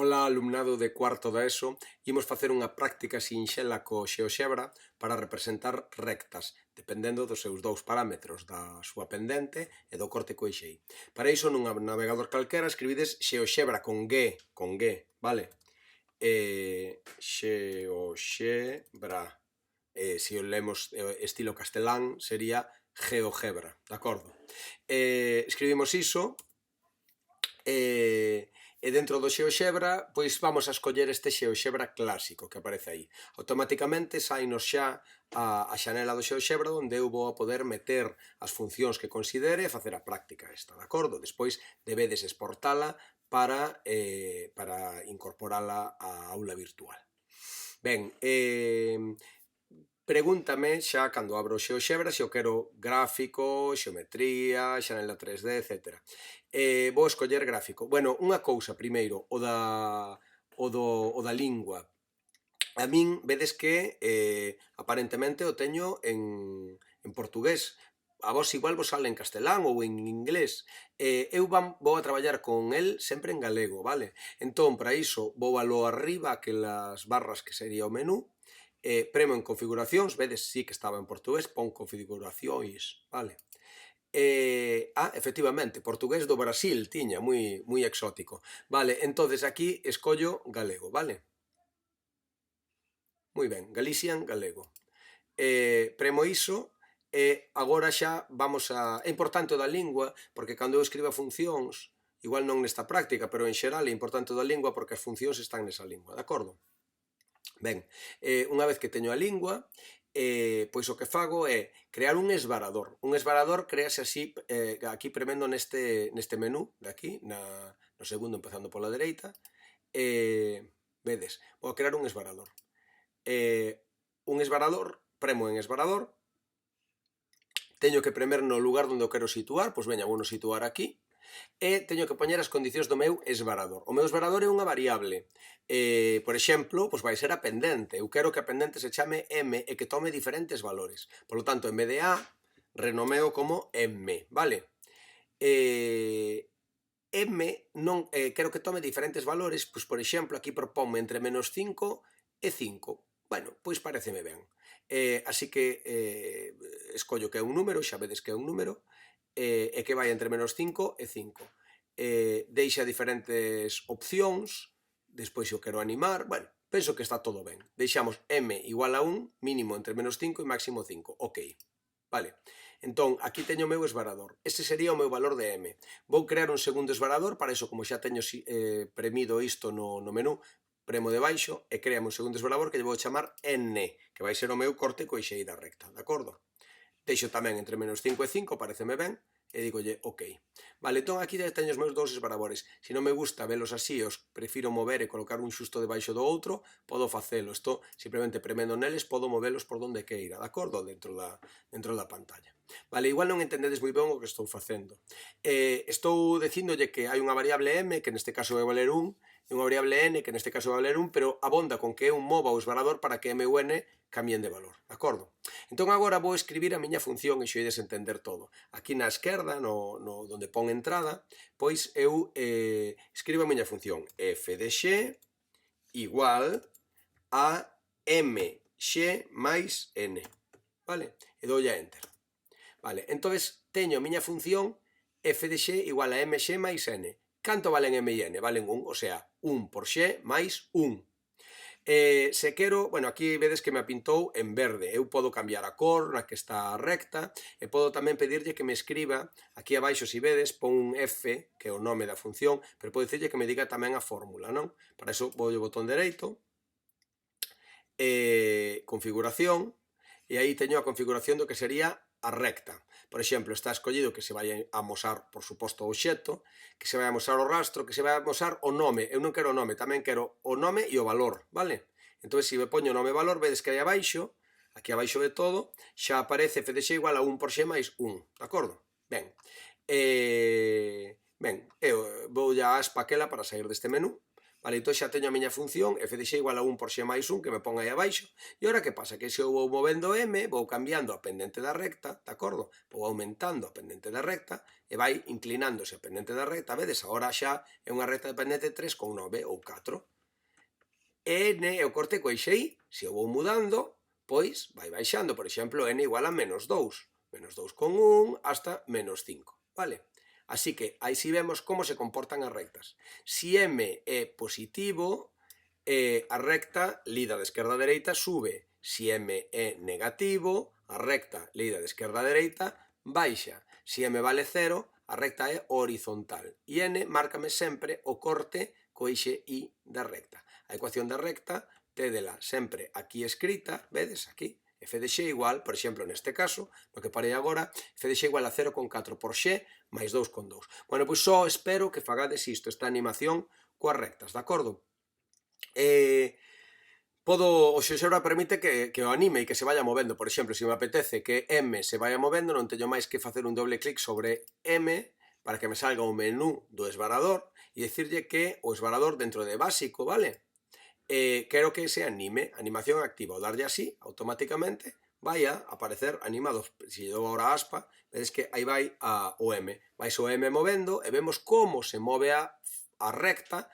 Ola, alumnado de cuarto da ESO, imos facer unha práctica sinxela co GeoXebra para representar rectas, dependendo dos seus dous parámetros, da súa pendente e do corte co eixei. Para iso, nun navegador calquera, escribides GeoXebra con G, vale? GeoXebra, se o lemos estilo castelán, sería GeoGebra, de acordo? Escribimos iso, e dentro do GeoXebra, pois vamos a escoller este GeoXebra clásico que aparece aí. Automáticamente sainos xa a xanela do GeoXebra onde eu vou a poder meter as funcións que considere e facer a práctica esta, de acordo? Despois debedes exportala para incorporala á aula virtual. Ben, pregúntame xa cando abro o GeoXebra se eu quero gráfico, xeometría, xanela 3D, etc. Vou escoller gráfico. Bueno, unha cousa primeiro, o da lingua. A min vedes que aparentemente o teño en portugués. A vos igual vos sale en castelán ou en inglés. Eu vou a traballar con el sempre en galego, vale? Entón, para iso, vou alo arriba, aquelas barras que sería o menú, premo en configuracións, vedes, sí que estaba en portugués, pon configuracións, vale? Efectivamente, portugués do Brasil tiña, moi exótico. Vale, entonces aquí escollo galego, vale? Moi ben, Galician galego. Premo iso e agora xa vamos a... É importante o da lingua, porque cando eu escriba funcións, igual non nesta práctica, pero en xeral é importante o da lingua porque as funcións están nesa lingua, de acordo? Ben, unha vez que teño a lingua, pois o que fago é crear un esvarador. Un esvarador créase así, aquí premendo neste menú, de aquí, no segundo empezando pola dereita, vedes, vou crear un esvarador. Premo en esvarador, teño que premer no lugar onde o quero situar, pois veña, vou situar aquí, e teño que poñer as condicións do meu esvarador. O meu esvarador é unha variable. Por exemplo, pois vai ser a pendente. Eu quero que a pendente se chame M e que tome diferentes valores. Por lo tanto, en vez de A, renomeo como M, vale? M non quero que tome diferentes valores, pois por exemplo, aquí proponme entre menos 5 e 5. Bueno, pois pareceme ben. Así que escollo que é un número, xa vedes que é un número, e que vai entre menos 5 e 5. Deixa diferentes opcións, despois se o quero animar, bueno, penso que está todo ben. Deixamos M igual a 1, mínimo entre menos 5 e máximo 5, ok. Vale, entón, aquí teño o meu esvarador. Este sería o meu valor de M. Vou crear un segundo esvarador, para iso, como xa teño premido isto no menú, premo debaixo e creamos un segundo esvarador que lle vou chamar N, que vai ser o meu corte co eixei da recta, de acordo? Deixo tamén entre menos 5 e 5, pareceme ben, e digolle ok. Vale, entón aquí já teño os meus dous esvaradores. Se non me gusta velos así, os prefiro mover e colocar un xusto debaixo do outro, podo facelo. Isto, simplemente premendo neles, podo movelos por donde queira, de acordo? Dentro da pantalla. Vale, igual non entendedes moi ben o que estou facendo. Estou dicíndolle que hai unha variable M, que neste caso vai valer 1, e unha variable N, que neste caso vai valer 1, pero abonda con que eu mova o esvarador para que M ou N cambien de valor, de acordo? Entón agora vou escribir a miña función e xoides entender todo. Aquí na esquerda, donde pon entrada, pois eu escribo a miña función f de x igual a mx máis n, vale? E doulle a enter. Vale, entonces teño a miña función f de x igual a mx máis n. Canto valen m e n? Valen 1, o sea, 1 por x máis 1. Se quero, bueno, aquí vedes que me apintou en verde. Eu podo cambiar a cor na que está recta e podo tamén pedirlle que me escriba, aquí abaixo, se vedes, pon un F, que é o nome da función, pero podo dicirlle que me diga tamén a fórmula, non? Para iso vou ao botón dereito, configuración, e aí teño a configuración do que sería a recta. Por exemplo, está escollido que se vai a amosar, por suposto, o obxecto, que se vai a amosar o rastro, que se vai a amosar o nome. Eu non quero o nome, tamén quero o nome e o valor, vale? Entón, se me poño o nome e valor, vedes que aí abaixo, aquí abaixo de todo, xa aparece f de x igual a 1 por x máis 1, de acordo? Ben, eu vou a aspa aquela para sair deste menú, Vale, entón xa teño a miña función f de x igual a 1 por x máis 1 que me pon aí abaixo. E ora que pasa? Que se eu vou movendo m, vou cambiando a pendente da recta, de acordo? Vou aumentando a pendente da recta e vai inclinándose a pendente da recta. Vedes, agora xa é unha recta de pendente 3,9 ou 4. E n é o corte co eixe y. Se eu vou mudando, pois vai baixando. Por exemplo, n igual a menos 2. Menos 2,1 hasta menos 5. Vale? Así que aí si vemos como se comportan as rectas. Si m é positivo, a recta lida de esquerda a dereita sube. Si m é negativo, a recta lida de esquerda a dereita baixa. Si m vale 0, a recta é horizontal. E n márcame sempre o corte co eixe y da recta. A ecuación da recta tédela sempre aquí escrita, vedes, aquí, f de x igual, por exemplo, neste caso, no que parei agora, f de x igual a 0,4 por x máis 2,2. Bueno, pois só espero que fagades isto, esta animación coas rectas, de acordo? O Xeoxebra permite que o anime e que se vaya movendo. Por exemplo, se me apetece que M se vaya movendo, non teño máis que facer un doble clic sobre M para que me salga o menú do esvarador e dicirlle que o esvarador dentro de básico, vale? Quero que se anime, animación activa, ao darlle así, automáticamente vai a aparecer animado. Se dou agora aspa, vedes que aí vai o M. Vais o M movendo e vemos como se move a recta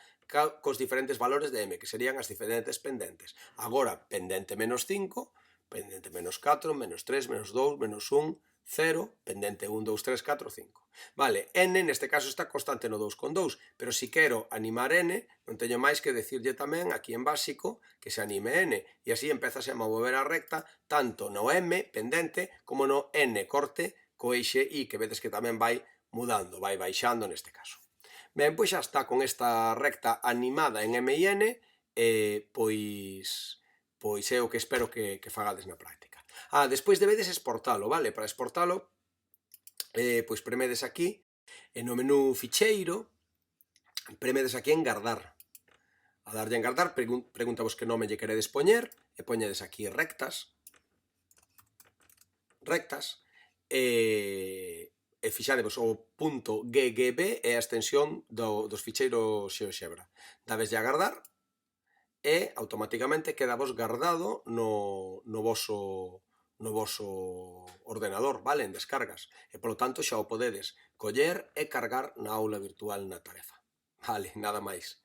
cos diferentes valores de M, que serían as diferentes pendentes. Agora, pendente menos 5, pendente menos 4, menos 3, menos 2, menos 1, 0, pendente 1, 2, 3, 4, 5. Vale, n neste caso está constante no 2,2, pero se quero animar n, non teño máis que decirlle tamén aquí en básico que se anime n, e así empezase a mover a recta tanto no m pendente como no n corte co eixe y, que vedes que tamén vai mudando, vai baixando neste caso. Ben, pois xa está con esta recta animada en m e n, pois é o que espero que fagades na práctica. Despois debedes exportalo, vale? Para exportalo, pois premedes aquí, e no menú ficheiro, premedes aquí en guardar. A darlle en guardar, pregúntavos que nome lle queredes poñer, e poñedes aquí rectas, e fixadevos o .ggb é a extensión dos ficheiros Xeoxebra. Dabeslle a guardar, e automáticamente quedavos guardado no voso ordenador, vale, en descargas, e polo tanto xa o podedes coller e cargar na aula virtual na tarefa. Vale, nada máis.